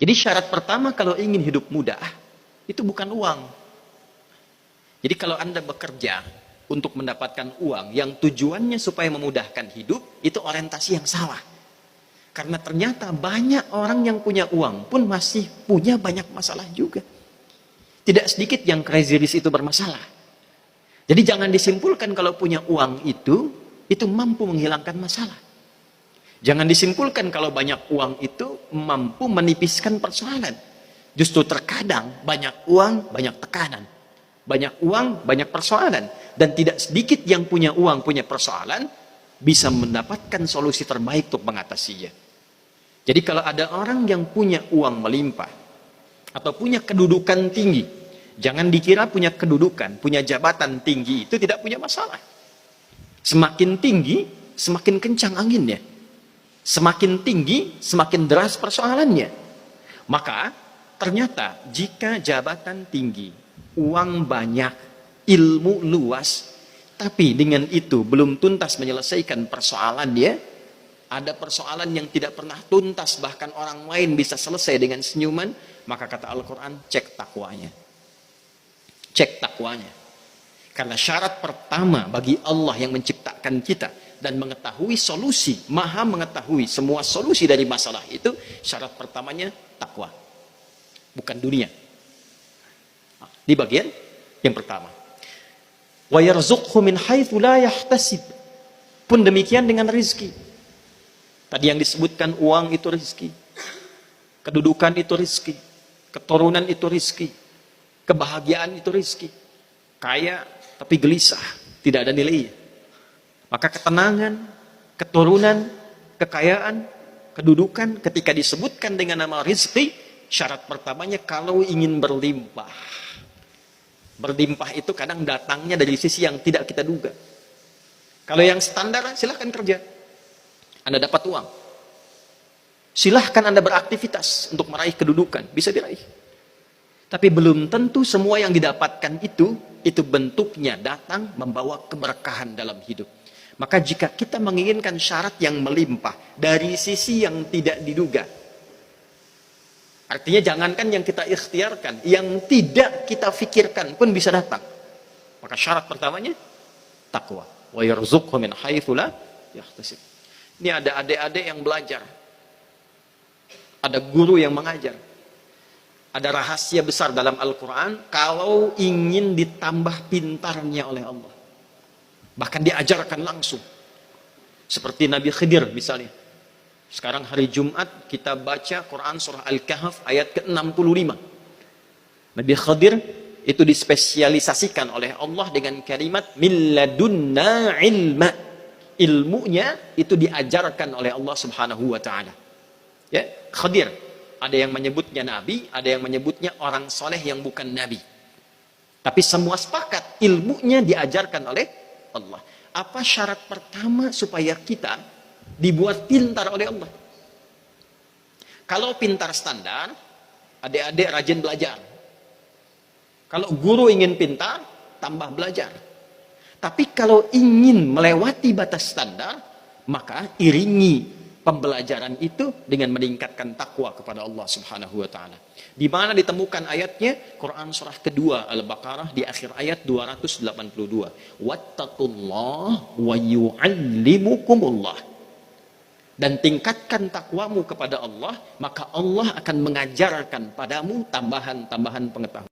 Jadi syarat pertama kalau ingin hidup mudah, itu bukan uang. Jadi kalau Anda bekerja untuk mendapatkan uang yang tujuannya supaya memudahkan hidup, itu orientasi yang salah. Karena ternyata banyak orang yang punya uang pun masih punya banyak masalah juga. Tidak sedikit yang crazy rich itu bermasalah. Jadi jangan disimpulkan kalau punya uang itu mampu menghilangkan masalah. Jangan disimpulkan kalau banyak uang itu mampu menipiskan persoalan. Justru terkadang banyak uang, banyak tekanan. Banyak uang, banyak persoalan. Dan tidak sedikit yang punya uang, punya persoalan, bisa mendapatkan solusi terbaik untuk mengatasinya. Jadi kalau ada orang yang punya uang melimpah, atau punya kedudukan tinggi, jangan dikira punya kedudukan, punya jabatan tinggi itu tidak punya masalah. Semakin tinggi, semakin kencang anginnya. Semakin tinggi, semakin deras persoalannya. Maka ternyata jika jabatan tinggi, uang banyak, ilmu luas, tapi dengan itu belum tuntas menyelesaikan persoalannya, ada persoalan yang tidak pernah tuntas, bahkan orang lain bisa selesai dengan senyuman, maka kata Al-Quran, cek takwanya. Cek takwanya. Karena syarat pertama bagi Allah yang menciptakan kita dan mengetahui solusi, maha mengetahui semua solusi dari masalah itu, syarat pertamanya takwa. Bukan dunia. Di bagian yang pertama. Wa yarzuqhu min haitsu la yahtasib. Pun demikian dengan rezeki. Tadi yang disebutkan uang itu rezeki. Kedudukan itu rezeki. Keturunan itu rezeki. Kebahagiaan itu rezeki. Kaya tapi gelisah, tidak ada nilainya. Maka ketenangan, keturunan, kekayaan, kedudukan ketika disebutkan dengan nama rezeki, syarat pertamanya kalau ingin berlimpah. Berlimpah itu kadang datangnya dari sisi yang tidak kita duga. Kalau yang standar, silahkan kerja. Anda dapat uang. Silahkan Anda beraktivitas untuk meraih kedudukan. Bisa diraih. Tapi belum tentu semua yang didapatkan itu bentuknya datang membawa keberkahan dalam hidup. Maka jika kita menginginkan syarat yang melimpah dari sisi yang tidak diduga, artinya jangankan yang kita ikhtiarkan, yang tidak kita fikirkan pun bisa datang. Maka syarat pertamanya takwa. Wa yarzuqhu min haitsu la yahtasib. Ini ada adik-adik yang belajar. Ada guru yang mengajar. Ada rahasia besar dalam Al-Quran kalau ingin ditambah pintarnya oleh Allah. Bahkan diajarkan langsung. Seperti Nabi Khidir misalnya. Sekarang hari Jumat kita baca Quran surah Al-Kahf ayat ke-65. Nabi Khidir itu dispesialisasikan oleh Allah dengan kalimat min ladunna ilma. Ilmunya itu diajarkan oleh Allah Subhanahu wa taala. Ya, Khidir. Ada yang menyebutnya nabi, ada yang menyebutnya orang soleh yang bukan nabi. Tapi semua sepakat ilmunya diajarkan oleh Allah. Apa syarat pertama supaya kita dibuat pintar oleh Allah? Kalau pintar standar, adik-adik rajin belajar. Kalau guru ingin pintar, tambah belajar. Tapi kalau ingin melewati batas standar, maka iringi pembelajaran itu dengan meningkatkan takwa kepada Allah Subhanahu wa taala. Di mana ditemukan ayatnya? Quran surah kedua Al-Baqarah di akhir ayat 282. Wattaqullah wa yu'allimukumullah. Dan tingkatkan takwamu kepada Allah, maka Allah akan mengajarkan padamu tambahan-tambahan pengetahuan.